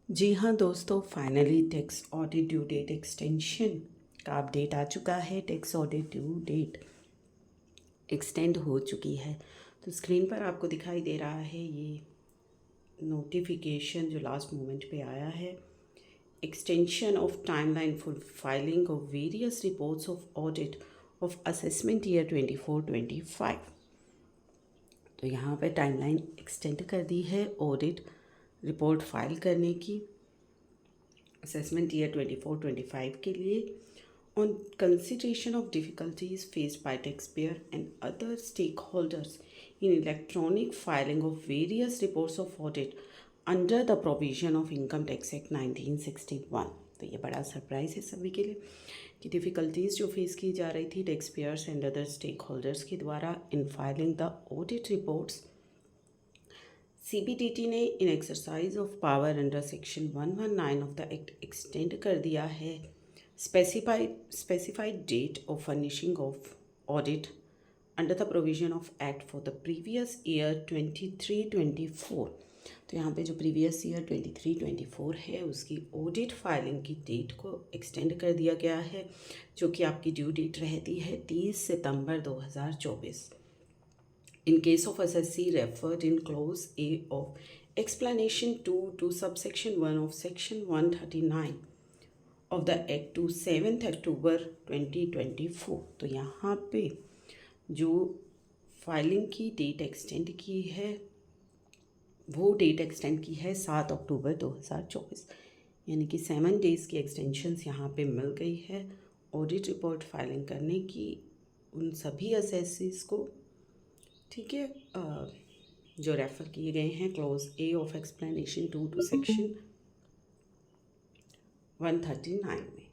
जी हाँ दोस्तों, finally tax audit due date extension का अपडेट आ चुका है। Tax audit due date extend हो चुकी है। तो स्क्रीन पर आपको दिखाई दे रहा है ये नोटिफिकेशन जो लास्ट मोमेंट पे आया है। Extension of timeline for filing of various reports of audit of assessment year 24-25। तो यहाँ पे टाइमलाइन एक्सटेंड कर दी है ऑडिट रिपोर्ट फाइल करने की असेसमेंट ईयर 24-25 के लिए। On consideration of difficulties faced by taxpayer and other stake holders in electronic filing of various reports of audit under the provision of income tax act 1961। तो ये बड़ा surprise है सभी के लिए कि डिफ़िकल्टीज़ जो फेस की जा रही थी taxpayers and other stake holders के द्वारा in filing the audit reports, CBDT ने in exercise of power under section 119 of the act extend कर दिया है specified date of furnishing of audit under the provision of act for the previous year 23-24। तो यहाँ पे जो previous year 23-24 है उसकी ऑडिट फाइलिंग की डेट को एक्सटेंड कर दिया गया है, जो कि आपकी ड्यू डेट रहती है 30 सितंबर 2024। In case of SSC referred in clause A of explanation 2 to subsection 1 of section 139 of the Act to 7th October 2024। तो यहाँ पे जो फाइलिंग की डेट एक्सटेंड की है वो डेट एक्सटेंड की है 7 अक्टूबर 2024, यानी कि 7 डेज़ की एक्सटेंशंस यहाँ पे मिल गई है ऑडिट रिपोर्ट फाइलिंग करने की उन सभी असेसीज को। ठीक है, जो रेफ़र किए गए हैं clause A of explanation 2 to section 139 में।